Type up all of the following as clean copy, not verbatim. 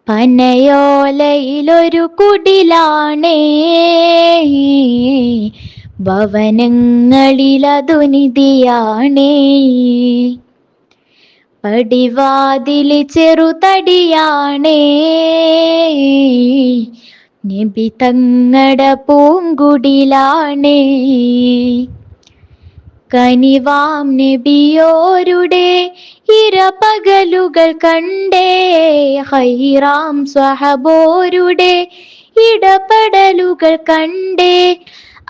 പനയോലയിലൊരു കുടിലാണേ, ഭവനങ്ങളിലതു നിധിയാണേ. പടിവാതില് ചെറുതടിയാണേ, നബി തങ്ങട പൂങ്കുടിലാണേ. കനിവാം നബിയോരുടെ ഇരപകലുകൾ കണ്ടേ, ഹൈറാം സ്വഹബോരുടെ ഇടപെടലുകൾ കണ്ടേ.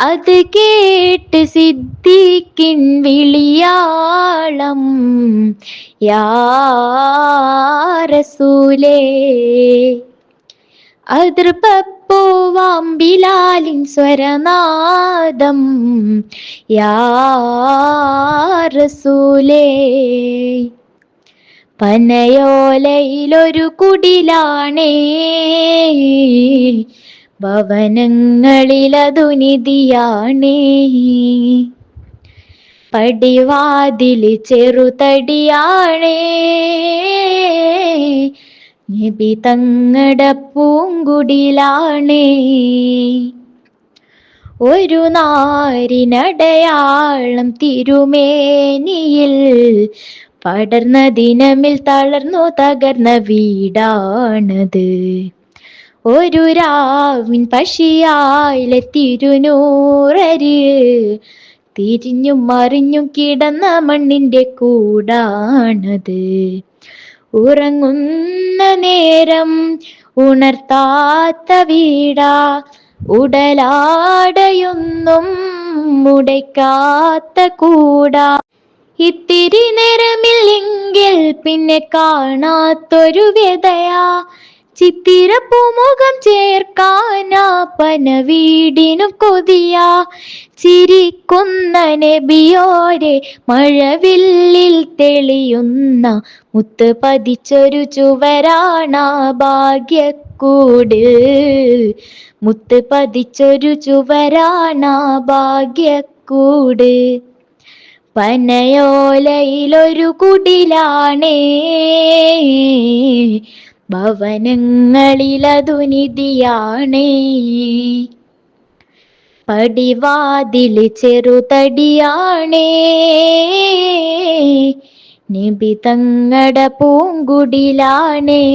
അത് കേട്ട് സിദ്ദീഖിൻ വിളിയാളം, യാ റസൂലേ. അതിർപ്പൂവാം ബിലാലിൻ സ്വരനാദം, യാ റസൂലേ. പനയോലയിലൊരു കുടിലാണേ, ഭവനങ്ങളിലതു നിധിയാണേ. പടിവാതില് ചെറുതടിയാണേ, നബി തങ്ങട പൂങ്കുടിലാണേ. ഒരു നാരിനടയാളം തിരുമേനിയിൽ പടർന്ന ദിനമിൽ തളർന്നു തകർന്ന വീടാണത്. ഒരു രാവിൻ പശിയായിലെ തിരുനൂറര് തിരിഞ്ഞും മറിഞ്ഞും കിടന്ന മണ്ണിന്റെ കൂടാണത്. ഉറങ്ങുന്ന നേരം ഉണർത്താത്ത വീടാ, ഉടലാടയൊന്നും മുടയ്ക്കാത്ത കൂടാ. ഇത്തിരി നേരമില്ലെങ്കിൽ പിന്നെ കാണാത്തൊരു വ്യതയാ, ചിത്തിരപ്പൂമുഖം ചേർക്കാനാ പന വീടിനു കൊതിയാ. ചിരിക്കുന്ന നബിയോരെ മഴവില്ലിൽ തെളിയുന്ന മുത്ത് പതിച്ചൊരു ചുവരാണാ ഭാഗ്യക്കൂട്, മുത്ത് പതിച്ചൊരു ചുവരാണാ ഭാഗ്യക്കൂട്. പനയോലയിലൊരു കുടിലാണേ, ഭവനങ്ങളിലതു നിധിയാണേ. പടിവാതില് ചെറുതടിയാണേ, നബി തങ്ങട പൂങ്കുടിലാണേ.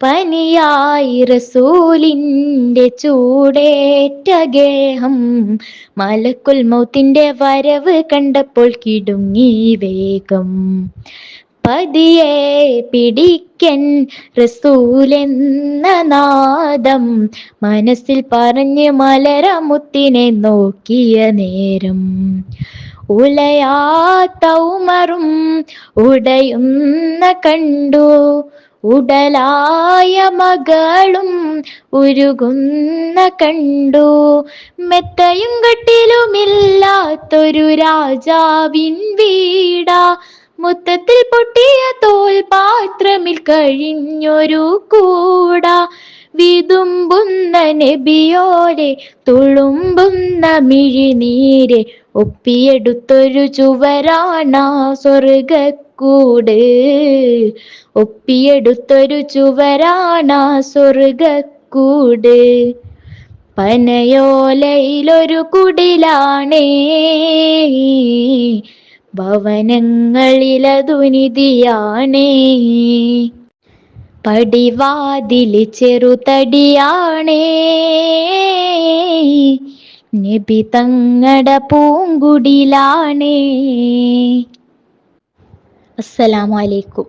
പനിയായി റസൂലിന്റെ ചൂടേറ്റ ഗേഹം, മലക്കുൽ മൗത്തിന്റെ വരവ് കണ്ടപ്പോൾ കിടുങ്ങി വേഗം. പതിയെ പിടിക്കൻ റസൂലെന്ന നാദം, മനസ്സിൽ പറഞ്ഞ് മലരമുത്തിനെ നോക്കിയ നേരം. ഉലയാത്ത ഉമറും ഉടയുന്ന കണ്ടു, ഉടലായ മകളും ഉരുകുന്ന കണ്ടു. മെത്തയും കട്ടിലുമില്ലാത്തൊരു രാജാവിൻ വീടാ, മുത്തത്തിൽ പൊട്ടിയ തോൽ പാത്രമിൽ കഴിഞ്ഞൊരു കൂടാ. വിതുമ്പുന്ന നബിയോരെ തുളുമ്പുന്ന മിഴിനീരെ ഒപ്പിയെടുത്തൊരു ചുവരാണാ സ്വർഗക്കൂട്, ഒപ്പിയെടുത്തൊരു ചുവരാണാ സ്വർഗക്കൂട്. പനയോലയിലൊരു കുടിലാണേ, ഭവനങ്ങളിലതു നിധിയാണേ. പടിവാതില് ചെറുതടിയാണേ, നബി തങ്ങട പൂങ്കുടിലാണേ. അസ്സലാമു അലൈക്കും.